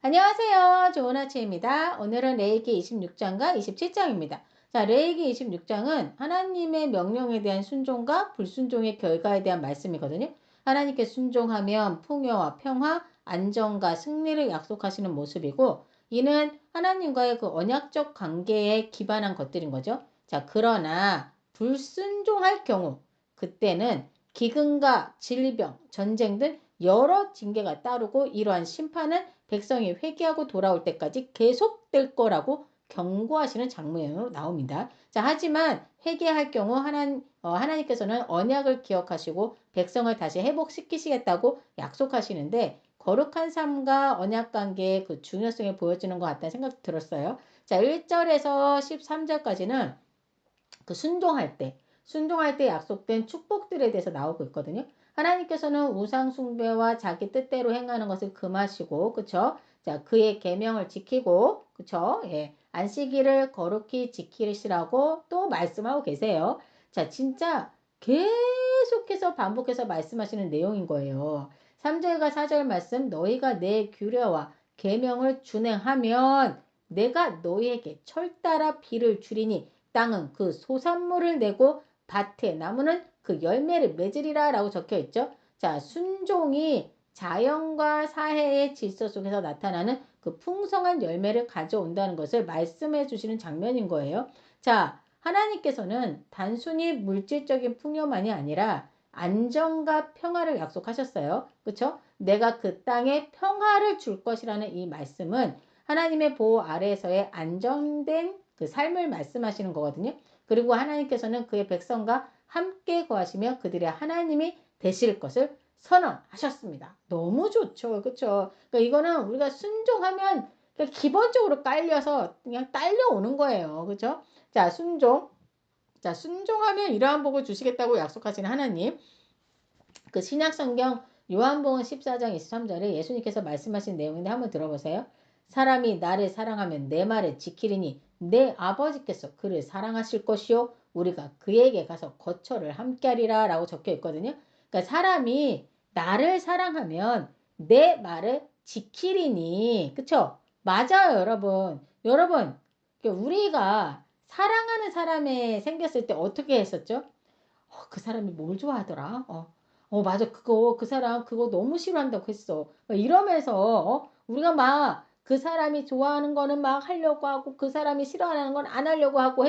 안녕하세요. 좋은 아침입니다. 오늘은 레위기 26장과 27장입니다. 자, 레위기 26장은 하나님의 명령에 대한 순종과 불순종의 결과에 대한 말씀이거든요. 하나님께 순종하면 풍요와 평화, 안정과 승리를 약속하시는 모습이고, 이는 하나님과의 그 언약적 관계에 기반한 것들인 거죠. 자, 그러나 불순종할 경우, 그때는 기근과 질병, 전쟁 등 여러 징계가 따르고 이러한 심판은 백성이 회개하고 돌아올 때까지 계속될 거라고 경고하시는 장면으로 나옵니다. 자, 하지만 회개할 경우 하나님께서는 언약을 기억하시고 백성을 다시 회복시키시겠다고 약속하시는데 거룩한 삶과 언약 관계의 그 중요성이 보여지는 것 같다는 생각이 들었어요. 자, 1절에서 13절까지는 그 순종할 때 약속된 축복들에 대해서 나오고 있거든요. 하나님께서는 우상 숭배와 자기 뜻대로 행하는 것을 금하시고, 그쵸? 자, 그의 계명을 지키고, 그쵸? 예. 안식일을 거룩히 지키시라고 또 말씀하고 계세요. 자, 진짜 계속해서 반복해서 말씀하시는 내용인 거예요. 3절과 4절 말씀, 너희가 내 규례와 계명을 준행하면 내가 너희에게 철따라 비를 주리니 땅은 그 소산물을 내고 밭에 나무는 그 열매를 맺으리라 라고 적혀 있죠. 자, 순종이 자연과 사회의 질서 속에서 나타나는 그 풍성한 열매를 가져온다는 것을 말씀해 주시는 장면인 거예요. 자, 하나님께서는 단순히 물질적인 풍요만이 아니라 안정과 평화를 약속하셨어요. 그렇죠? 내가 그 땅에 평화를 줄 것이라는 이 말씀은 하나님의 보호 아래에서의 안정된 그 삶을 말씀하시는 거거든요. 그리고 하나님께서는 그의 백성과 함께 거하시며 그들의 하나님이 되실 것을 선언하셨습니다. 너무 좋죠. 그렇죠? 그러니까 이거는 우리가 순종하면 그냥 기본적으로 깔려서 그냥 딸려오는 거예요. 그렇죠? 자, 순종. 자, 순종하면 이러한 복을 주시겠다고 약속하시는 하나님. 그 신약성경 요한복음 14장 23절에 예수님께서 말씀하신 내용인데 한번 들어보세요. 사람이 나를 사랑하면 내 말을 지키리니 내 아버지께서 그를 사랑하실 것이요 우리가 그에게 가서 거처를 함께하리라 라고 적혀 있거든요. 그러니까 사람이 나를 사랑하면 내 말을 지키리니, 그쵸? 맞아요, 여러분. 여러분, 우리가 사랑하는 사람이 생겼을 때 어떻게 했었죠? 그 사람이 뭘 좋아하더라? 맞아. 그 사람 그거 너무 싫어한다고 했어. 이러면서, 우리가 막 그 사람이 좋아하는 거는 막 하려고 하고 그 사람이 싫어하는 건 안 하려고 하고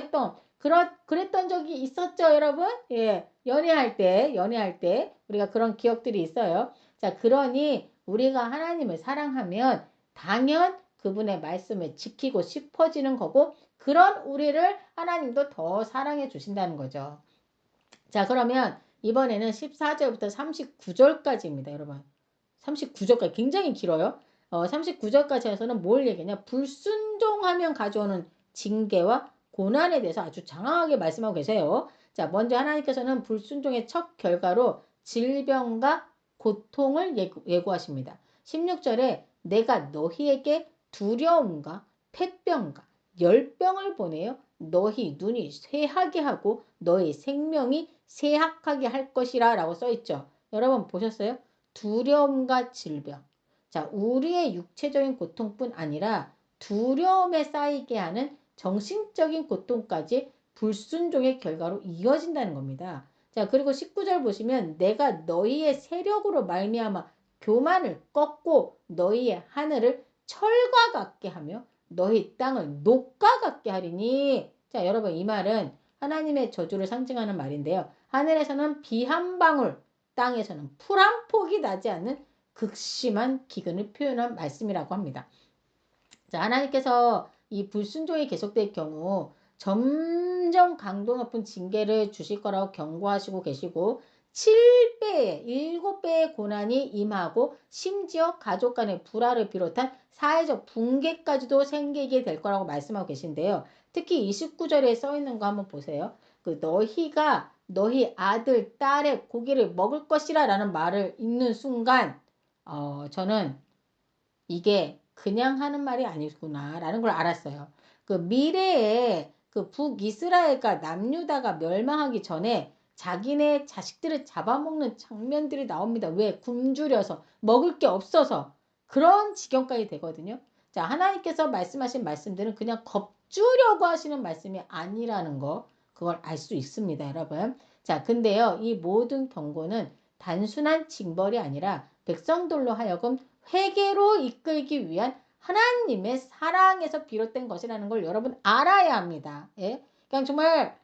그랬던 적이 있었죠, 여러분? 예. 연애할 때 우리가 그런 기억들이 있어요. 자, 그러니 우리가 하나님을 사랑하면 당연 그분의 말씀을 지키고 싶어지는 거고 그런 우리를 하나님도 더 사랑해 주신다는 거죠. 자, 그러면 이번에는 14절부터 39절까지입니다, 여러분. 39절까지 굉장히 길어요. 39절까지 해서는 뭘 얘기하냐? 불순종하면 가져오는 징계와 고난에 대해서 아주 장황하게 말씀하고 계세요. 자, 먼저 하나님께서는 불순종의 첫 결과로 질병과 고통을 예고하십니다. 16절에 내가 너희에게 두려움과 폐병과 열병을 보내요. 너희 눈이 쇠하게 하고 너희 생명이 쇠약하게 할 것이라 라고 써있죠. 여러분 보셨어요? 두려움과 질병. 자, 우리의 육체적인 고통뿐 아니라 두려움에 쌓이게 하는 정신적인 고통까지 불순종의 결과로 이어진다는 겁니다. 자, 그리고 19절 보시면 내가 너희의 세력으로 말미암아 교만을 꺾고 너희의 하늘을 철과 같게 하며 너희 땅을 녹과 같게 하리니. 자, 여러분 이 말은 하나님의 저주를 상징하는 말인데요. 하늘에서는 비 한 방울, 땅에서는 풀 한 폭이 나지 않는 극심한 기근을 표현한 말씀이라고 합니다. 자, 하나님께서 이 불순종이 계속될 경우 점점 강도 높은 징계를 주실 거라고 경고하시고 계시고 7배, 7배의 고난이 임하고 심지어 가족 간의 불화를 비롯한 사회적 붕괴까지도 생기게 될 거라고 말씀하고 계신데요. 특히 29절에 써 있는 거 한번 보세요. 그 너희가 너희 아들, 딸의 고기를 먹을 것이라 라는 말을 읽는 순간 저는 이게 그냥 하는 말이 아니구나 라는 걸 알았어요. 그 미래에 그 북이스라엘과 남유다가 멸망하기 전에 자기네 자식들을 잡아먹는 장면들이 나옵니다. 왜? 굶주려서 먹을 게 없어서. 그런 지경까지 되거든요. 자, 하나님께서 말씀하신 말씀들은 그냥 겁주려고 하시는 말씀이 아니라는 거, 그걸 알 수 있습니다, 여러분. 자, 근데요, 이 모든 경고는 단순한 징벌이 아니라 백성들로 하여금 회개로 이끌기 위한 하나님의 사랑에서 비롯된 것이라는 걸 여러분 알아야 합니다. 예? 그냥 정말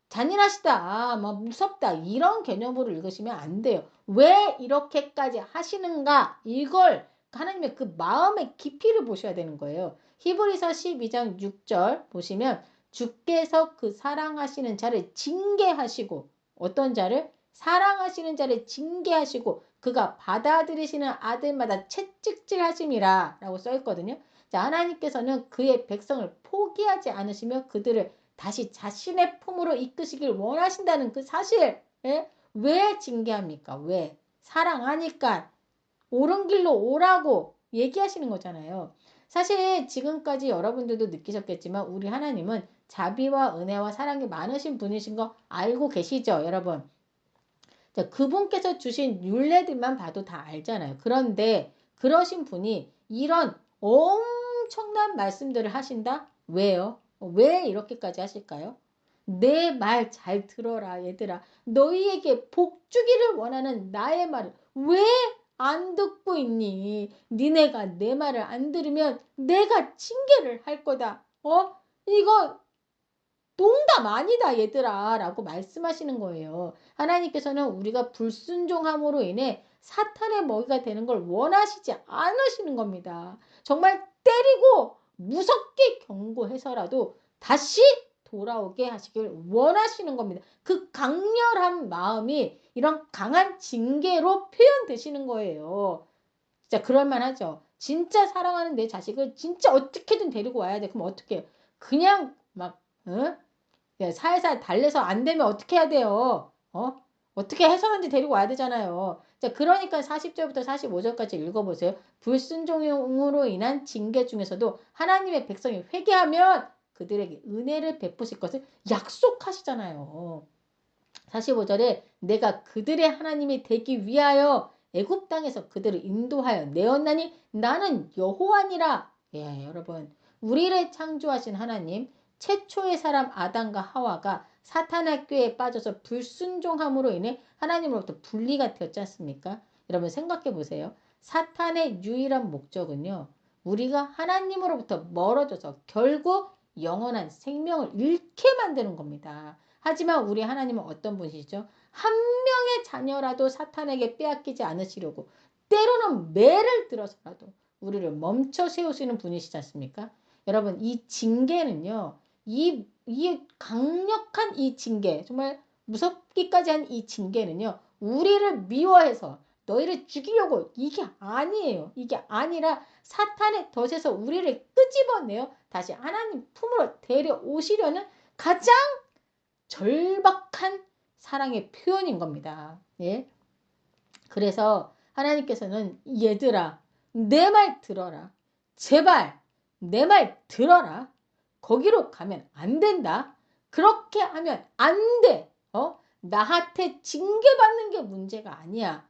잔인하시다, 뭐 무섭다 이런 개념으로 읽으시면 안 돼요. 왜 이렇게까지 하시는가, 이걸 하나님의 그 마음의 깊이를 보셔야 되는 거예요. 히브리서 12장 6절 보시면 주께서 그 사랑하시는 자를 징계하시고, 어떤 자를? 사랑하시는 자를 징계하시고 그가 받아들이시는 아들마다 채찍질 하심이라 라고 써있거든요. 자, 하나님께서는 그의 백성을 포기하지 않으시며 그들을 다시 자신의 품으로 이끄시길 원하신다는 그 사실. 예? 왜 징계합니까? 왜? 사랑하니까 옳은 길로 오라고 얘기하시는 거잖아요. 사실 지금까지 여러분들도 느끼셨겠지만 우리 하나님은 자비와 은혜와 사랑이 많으신 분이신 거 알고 계시죠, 여러분? 자, 그분께서 주신 율례들만 봐도 다 알잖아요. 그런데 그러신 분이 이런 엄청난 말씀들을 하신다? 왜요? 왜 이렇게까지 하실까요? 내 말 잘 들어라, 얘들아. 너희에게 복 주기를 원하는 나의 말을 왜 안 듣고 있니? 니네가 내 말을 안 들으면 내가 징계를 할 거다. 이거 농담 아니다, 얘들아 라고 말씀하시는 거예요. 하나님께서는 우리가 불순종함으로 인해 사탄의 먹이가 되는 걸 원하시지 않으시는 겁니다. 정말 때리고 무섭게 경고해서라도 다시 돌아오게 하시길 원하시는 겁니다. 그 강렬한 마음이 이런 강한 징계로 표현되시는 거예요. 진짜 그럴만하죠. 진짜 사랑하는 내 자식을 진짜 어떻게든 데리고 와야 돼. 그럼 어떻게 해요? 그냥 막 응? 살살 달래서 안 되면 어떻게 해야 돼요? 어떻게 해서든지 데리고 와야 되잖아요. 자, 그러니까 40절부터 45절까지 읽어보세요. 불순종으로 인한 징계 중에서도 하나님의 백성이 회개하면 그들에게 은혜를 베푸실 것을 약속하시잖아요. 45절에 내가 그들의 하나님이 되기 위하여 애굽 땅에서 그들을 인도하여 내었나니 나는 여호와니라. 예, 여러분, 우리를 창조하신 하나님, 최초의 사람 아담과 하와가 사탄 학교에 빠져서 불순종함으로 인해 하나님으로부터 분리가 되었지 않습니까? 여러분 생각해 보세요. 사탄의 유일한 목적은요, 우리가 하나님으로부터 멀어져서 결국 영원한 생명을 잃게 만드는 겁니다. 하지만 우리 하나님은 어떤 분이시죠? 한 명의 자녀라도 사탄에게 빼앗기지 않으시려고 때로는 매를 들어서라도 우리를 멈춰 세우시는 분이시지 않습니까? 여러분, 이 징계는요, 이 강력한 이 징계, 정말 무섭기까지 한 이 징계는요, 우리를 미워해서 너희를 죽이려고, 이게 아니에요. 이게 아니라 사탄의 덫에서 우리를 끄집어내어 다시 하나님 품으로 데려오시려는 가장 절박한 사랑의 표현인 겁니다. 예? 그래서 하나님께서는 얘들아, 내 말 들어라. 제발 내 말 들어라. 거기로 가면 안 된다. 그렇게 하면 안 돼. 나한테 징계받는 게 문제가 아니야.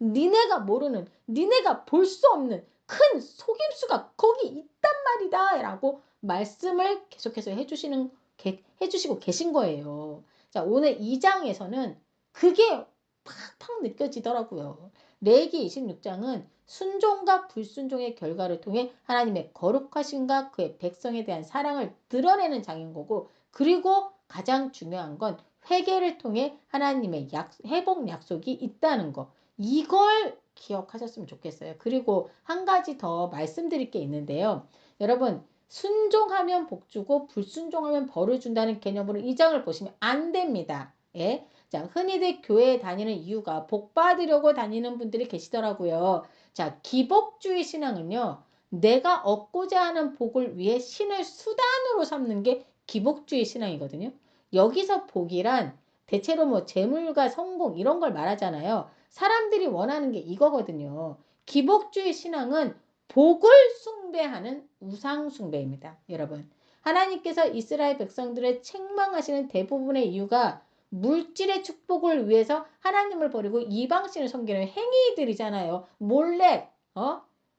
니네가 모르는, 니네가 볼 수 없는 큰 속임수가 거기 있단 말이다. 라고 말씀을 계속해서 해주시고 계신 거예요. 자, 오늘 2장에서는 그게 팍팍 느껴지더라고요. 레위기 26장은 순종과 불순종의 결과를 통해 하나님의 거룩하심과 그의 백성에 대한 사랑을 드러내는 장인 거고, 그리고 가장 중요한 건 회개를 통해 하나님의 회복 약속이 있다는 거. 이걸 기억하셨으면 좋겠어요. 그리고 한 가지 더 말씀드릴 게 있는데요. 여러분, 순종하면 복 주고 불순종하면 벌을 준다는 개념으로 이 장을 보시면 안 됩니다. 예? 자, 흔히들 교회에 다니는 이유가 복 받으려고 다니는 분들이 계시더라고요. 자, 기복주의 신앙은요, 내가 얻고자 하는 복을 위해 신을 수단으로 삼는 게 기복주의 신앙이거든요. 여기서 복이란 대체로 뭐 재물과 성공 이런 걸 말하잖아요. 사람들이 원하는 게 이거거든요. 기복주의 신앙은 복을 숭배하는 우상 숭배입니다. 여러분, 하나님께서 이스라엘 백성들을 책망하시는 대부분의 이유가 물질의 축복을 위해서 하나님을 버리고 이방신을 섬기는 행위들이잖아요. 몰래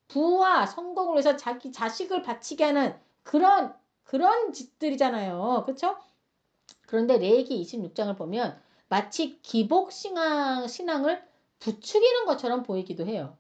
부와 성공을 위해서 자기 자식을 바치게 하는 그런 짓들이잖아요. 그쵸? 그런데 레이기 26장을 보면 마치 신앙을 부추기는 것처럼 보이기도 해요.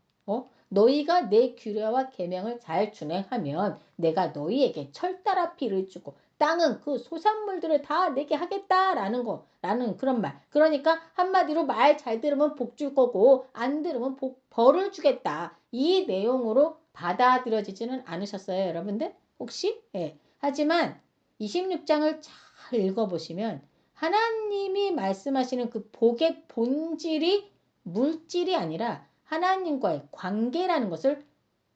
너희가 내 규례와 계명을 잘 준행하면 내가 너희에게 철따라 피를 주고 땅은 그 소산물들을 다 내게 하겠다라는 라는 그런 말. 그러니까 한마디로 말 잘 들으면 복 줄 거고 안 들으면 벌을 주겠다. 이 내용으로 받아들여지지는 않으셨어요, 여러분들? 혹시? 예. 하지만 26장을 잘 읽어보시면 하나님이 말씀하시는 그 복의 본질이 물질이 아니라 하나님과의 관계라는 것을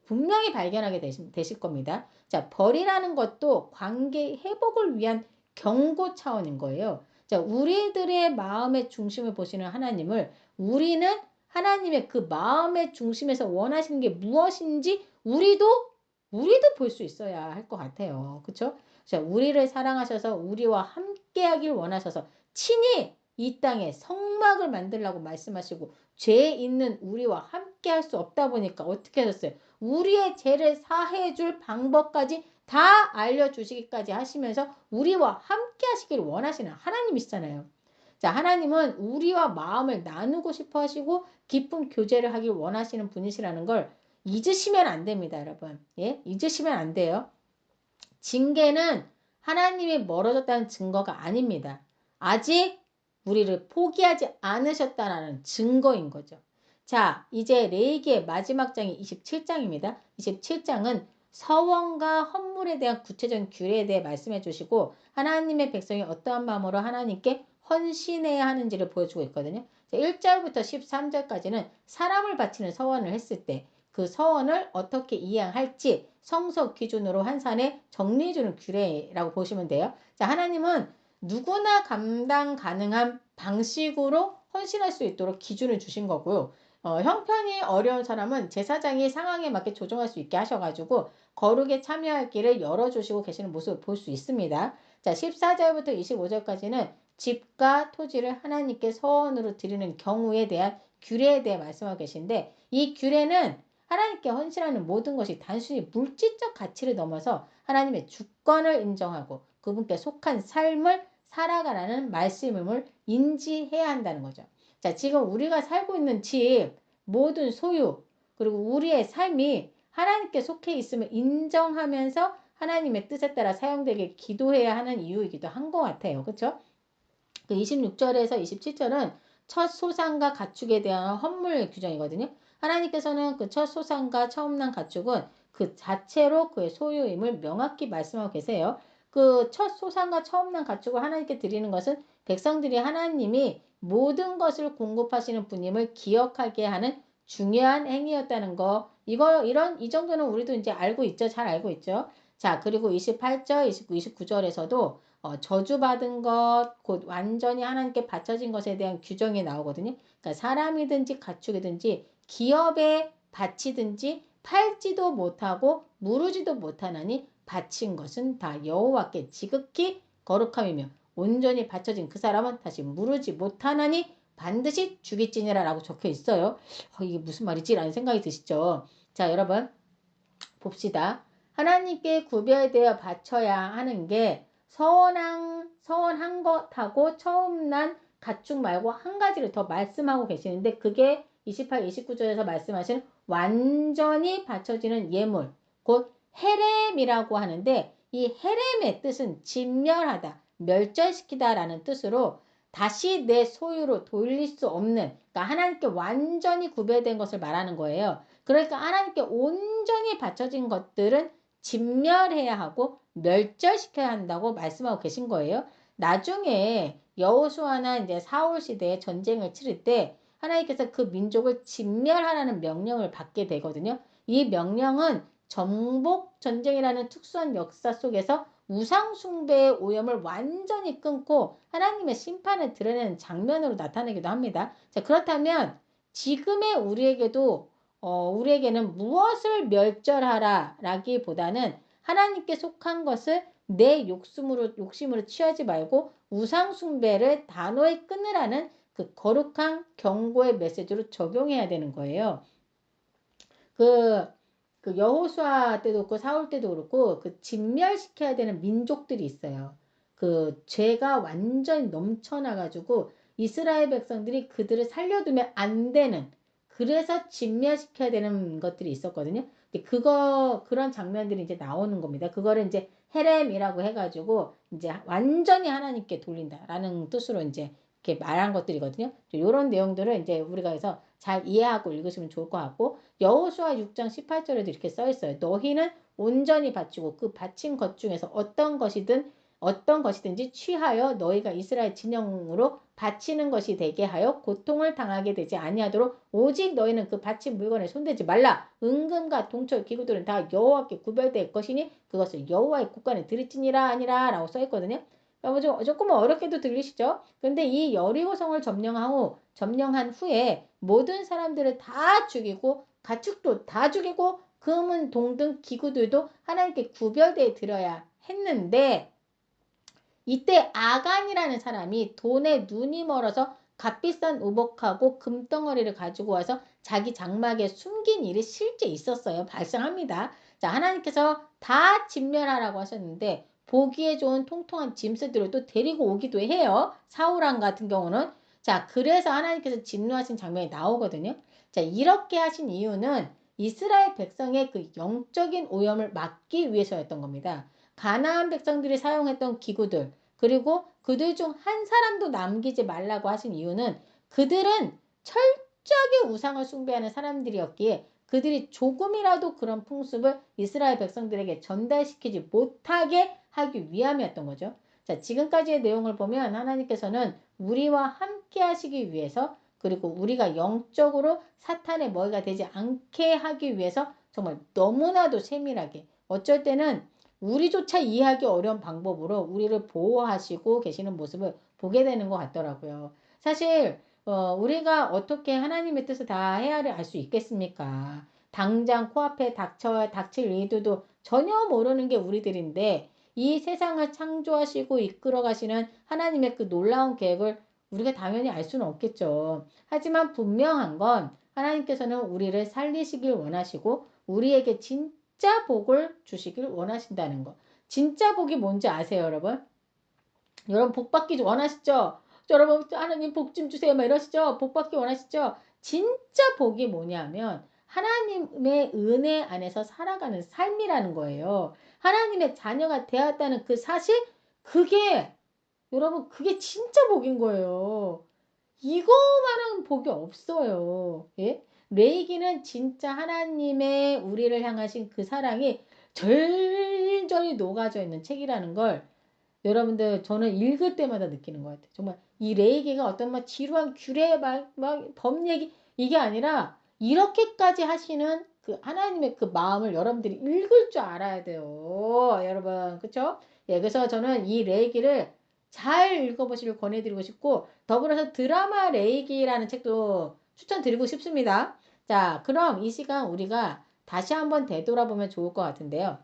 분명히 발견하게 되실 겁니다. 자, 벌이라는 것도 관계 회복을 위한 경고 차원인 거예요. 자, 우리들의 마음의 중심을 보시는 하나님을 우리는 하나님의 그 마음의 중심에서 원하시는 게 무엇인지 우리도 볼 수 있어야 할 것 같아요. 그렇죠? 자, 우리를 사랑하셔서 우리와 함께하길 원하셔서 친히 이 땅에 성막을 만들라고 말씀하시고 죄 있는 우리와 함께할 수 없다 보니까 어떻게 하셨어요? 우리의 죄를 사해 줄 방법까지 다 알려주시기까지 하시면서 우리와 함께 하시길 원하시는 하나님이시잖아요. 자, 하나님은 우리와 마음을 나누고 싶어 하시고 깊은 교제를 하길 원하시는 분이시라는 걸 잊으시면 안 됩니다, 여러분. 예? 잊으시면 안 돼요. 징계는 하나님이 멀어졌다는 증거가 아닙니다. 아직 우리를 포기하지 않으셨다는 증거인 거죠. 자, 이제 레위기의 마지막 장이 27장입니다. 27장은 서원과 헌물에 대한 구체적인 규례에 대해 말씀해 주시고 하나님의 백성이 어떠한 마음으로 하나님께 헌신해야 하는지를 보여주고 있거든요. 1절부터 13절까지는 사람을 바치는 서원을 했을 때 그 서원을 어떻게 이해할지 성서 기준으로 환산해 정리해주는 규례라고 보시면 돼요. 자, 하나님은 누구나 감당 가능한 방식으로 헌신할 수 있도록 기준을 주신 거고요. 형편이 어려운 사람은 제사장이 상황에 맞게 조정할 수 있게 하셔가지고 거룩에 참여할 길을 열어주시고 계시는 모습을 볼 수 있습니다. 자, 14절부터 25절까지는 집과 토지를 하나님께 서원으로 드리는 경우에 대한 규례에 대해 말씀하고 계신데 이 규례는 하나님께 헌신하는 모든 것이 단순히 물질적 가치를 넘어서 하나님의 주권을 인정하고 그분께 속한 삶을 살아가라는 말씀임을 인지해야 한다는 거죠. 자, 지금 우리가 살고 있는 집, 모든 소유, 그리고 우리의 삶이 하나님께 속해 있음을 인정하면서 하나님의 뜻에 따라 사용되게 기도해야 하는 이유이기도 한 것 같아요. 그렇죠? 그 26절에서 27절은 첫 소산과 가축에 대한 헌물 규정이거든요. 하나님께서는 그 첫 소산과 처음 난 가축은 그 자체로 그의 소유임을 명확히 말씀하고 계세요. 그 첫 소산과 처음 난 가축을 하나님께 드리는 것은 백성들이 하나님이 모든 것을 공급하시는 분임을 기억하게 하는 중요한 행위였다는 거. 이 정도는 우리도 이제 알고 있죠. 잘 알고 있죠. 자, 그리고 28절, 29, 29절에서도 저주받은 것, 곧 완전히 하나님께 바쳐진 것에 대한 규정이 나오거든요. 그러니까 사람이든지 가축이든지 기업에 바치든지 팔지도 못하고 무르지도 못하나니 바친 것은 다 여호와께 지극히 거룩함이며 온전히 바쳐진 그 사람은 다시 무르지 못하나니 반드시 죽일지니라 라고 적혀 있어요. 이게 무슨 말이지? 라는 생각이 드시죠? 자, 여러분 봅시다. 하나님께 구별되어 바쳐야 하는 게 서원한 것하고 처음 난 가축 말고 한 가지를 더 말씀하고 계시는데 그게 28, 29절에서 말씀하신 완전히 바쳐지는 예물, 곧 헤렘이라고 하는데 이 헤렘의 뜻은 진멸하다, 멸절시키다 라는 뜻으로 다시 내 소유로 돌릴 수 없는, 그러니까 하나님께 완전히 구별된 것을 말하는 거예요. 그러니까 하나님께 온전히 바쳐진 것들은 진멸해야 하고 멸절시켜야 한다고 말씀하고 계신 거예요. 나중에 여호수아나 이제 사울 시대에 전쟁을 치를 때 하나님께서 그 민족을 진멸하라는 명령을 받게 되거든요. 이 명령은 정복 전쟁이라는 특수한 역사 속에서 우상 숭배의 오염을 완전히 끊고 하나님의 심판을 드러내는 장면으로 나타내기도 합니다. 자, 그렇다면 지금의 우리에게는 무엇을 멸절하라 라기보다는 하나님께 속한 것을 내 욕심으로 취하지 말고 우상숭배를 단호히 끊으라는 그 거룩한 경고의 메시지로 적용해야 되는 거예요. 그 그 여호수아 때도 그렇고 사울 때도 그렇고 그 진멸시켜야 되는 민족들이 있어요. 그 죄가 완전히 넘쳐나가지고 이스라엘 백성들이 그들을 살려두면 안 되는 그래서 진멸시켜야 되는 것들이 있었거든요. 근데 그런 장면들이 이제 나오는 겁니다. 그거를 이제 헤렘이라고 해가지고 이제 완전히 하나님께 돌린다라는 뜻으로 이제 이렇게 말한 것들이거든요. 이런 내용들을 이제 우리가 해서 잘 이해하고 읽으시면 좋을 것 같고 여호수아 6장 18절에도 이렇게 써 있어요. 너희는 온전히 바치고 그 바친 것 중에서 어떤 것이든지 취하여 너희가 이스라엘 진영으로 바치는 것이 되게 하여 고통을 당하게 되지 아니하도록 오직 너희는 그 바친 물건에 손대지 말라. 은금과 동철 기구들은 다 여호와께 구별될 것이니 그것을 여호와의 곳간에 드릴지니라 아니라 라고 써 있거든요. 조금 어렵게도 들리시죠? 근데 이 여리고성을 점령한 후에 모든 사람들을 다 죽이고 가축도 다 죽이고 금은 동등 기구들도 하나님께 구별되어 드려야 했는데 이때 아간이라는 사람이 돈에 눈이 멀어서 값비싼 우복하고 금덩어리를 가지고 와서 자기 장막에 숨긴 일이 실제 있었어요. 발생합니다. 자, 하나님께서 다 진멸하라고 하셨는데 보기에 좋은 통통한 짐승들을 또 데리고 오기도 해요. 사울왕 같은 경우는. 자, 그래서 하나님께서 진노하신 장면이 나오거든요. 자, 이렇게 하신 이유는 이스라엘 백성의 그 영적인 오염을 막기 위해서였던 겁니다. 가나안 백성들이 사용했던 기구들, 그리고 그들 중 한 사람도 남기지 말라고 하신 이유는 그들은 철저하게 우상을 숭배하는 사람들이었기에 그들이 조금이라도 그런 풍습을 이스라엘 백성들에게 전달시키지 못하게 하기 위함이었던 거죠. 자, 지금까지의 내용을 보면 하나님께서는 우리와 함께 하시기 위해서 그리고 우리가 영적으로 사탄의 머리가 되지 않게 하기 위해서 정말 너무나도 세밀하게 어쩔 때는 우리조차 이해하기 어려운 방법으로 우리를 보호하시고 계시는 모습을 보게 되는 것 같더라고요. 사실 우리가 어떻게 하나님의 뜻을 다 헤아려 알 수 있겠습니까? 당장 코앞에 닥칠 일들도 전혀 모르는 게 우리들인데 이 세상을 창조하시고 이끌어 가시는 하나님의 그 놀라운 계획을 우리가 당연히 알 수는 없겠죠. 하지만 분명한 건 하나님께서는 우리를 살리시길 원하시고 우리에게 진짜 복을 주시길 원하신다는 거. 진짜 복이 뭔지 아세요, 여러분? 여러분 복 받기 원하시죠? 여러분 하나님 복 좀 주세요. 막 이러시죠? 복 받기 원하시죠? 진짜 복이 뭐냐면 하나님의 은혜 안에서 살아가는 삶이라는 거예요. 하나님의 자녀가 되었다는 그 사실 그게 여러분 그게 진짜 복인 거예요. 이거만한 복이 없어요. 예? 레이기는 진짜 하나님의 우리를 향하신 그 사랑이 절절히 녹아져 있는 책이라는 걸 여러분들 저는 읽을 때마다 느끼는 것 같아요. 정말 이 레이기가 어떤 막 지루한 규례 막 법 얘기 이게 아니라 이렇게까지 하시는 그 하나님의 그 마음을 여러분들이 읽을 줄 알아야 돼요. 여러분 그쵸? 예, 그래서 저는 이 레이기를 잘 읽어보시길 권해드리고 싶고 더불어서 드라마 레이기라는 책도 추천드리고 싶습니다. 자, 그럼 이 시간 우리가 다시 한번 되돌아보면 좋을 것 같은데요.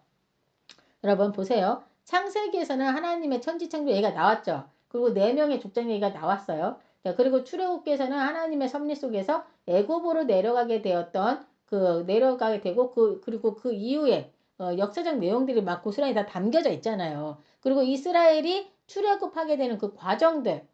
여러분 보세요. 창세기에서는 하나님의 천지창조 얘기가 나왔죠. 그리고 4명의 족장 얘기가 나왔어요. 자, 그리고 출애굽기에서는 하나님의 섭리 속에서 애굽으로 내려가게 되고 그리고 그 이후에 역사적 내용들이 막 고스란히 다 담겨져 있잖아요. 그리고 이스라엘이 출애굽하게 되는 그 과정들,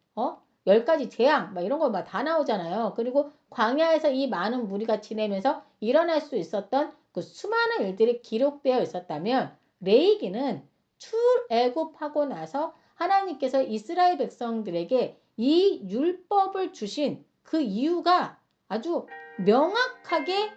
10가지 재앙, 막 이런 거 막 다 나오잖아요. 그리고 광야에서 이 많은 무리가 지내면서 일어날 수 있었던 그 수많은 일들이 기록되어 있었다면 레이기는 출애굽하고 나서 하나님께서 이스라엘 백성들에게 이 율법을 주신 그 이유가 아주 명확하게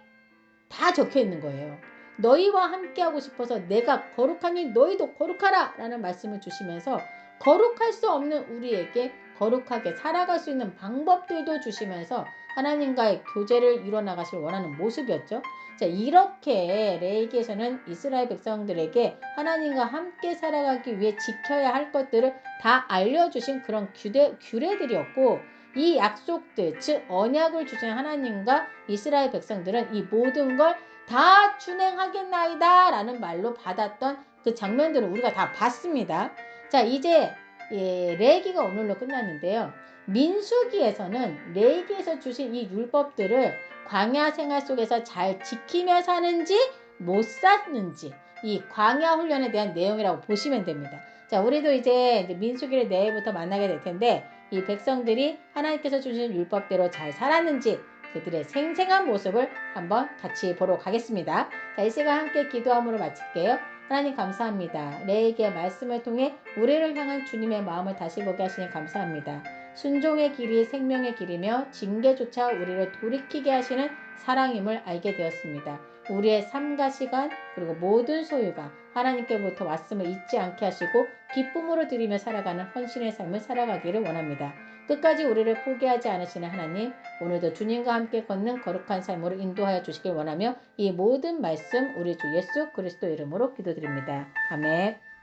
다 적혀 있는 거예요. 너희와 함께하고 싶어서 내가 거룩하니 너희도 거룩하라 라는 말씀을 주시면서 거룩할 수 없는 우리에게 거룩하게 살아갈 수 있는 방법들도 주시면서 하나님과의 교제를 이뤄나가실 원하는 모습이었죠. 자, 이렇게 레이기에서는 이스라엘 백성들에게 하나님과 함께 살아가기 위해 지켜야 할 것들을 다 알려주신 그런 규례들이었고 이 약속들, 즉 언약을 주신 하나님과 이스라엘 백성들은 이 모든 걸 다 준행하겠나이다 라는 말로 받았던 그 장면들을 우리가 다 봤습니다. 자, 이제 레기가 오늘로 끝났는데요. 민수기에서는 레기에서 주신 이 율법들을 광야 생활 속에서 잘 지키며 사는지 못 샀는지 이 광야 훈련에 대한 내용이라고 보시면 됩니다. 자, 우리도 이제 민수기를 내일부터 만나게 될 텐데 이 백성들이 하나님께서 주신 율법대로 잘 살았는지 그들의 생생한 모습을 한번 같이 보러 가겠습니다. 자, 이 시간 함께 기도함으로 마칠게요. 하나님 감사합니다. 레이기의 말씀을 통해 우리를 향한 주님의 마음을 다시 보게 하시니 감사합니다. 순종의 길이 생명의 길이며 징계조차 우리를 돌이키게 하시는 사랑임을 알게 되었습니다. 우리의 삶과 시간 그리고 모든 소유가 하나님께로부터 왔음을 잊지 않게 하시고 기쁨으로 드리며 살아가는 헌신의 삶을 살아가기를 원합니다. 끝까지 우리를 포기하지 않으시는 하나님, 오늘도 주님과 함께 걷는 거룩한 삶으로 인도하여 주시길 원하며 이 모든 말씀 우리 주 예수 그리스도 이름으로 기도드립니다. 아멘.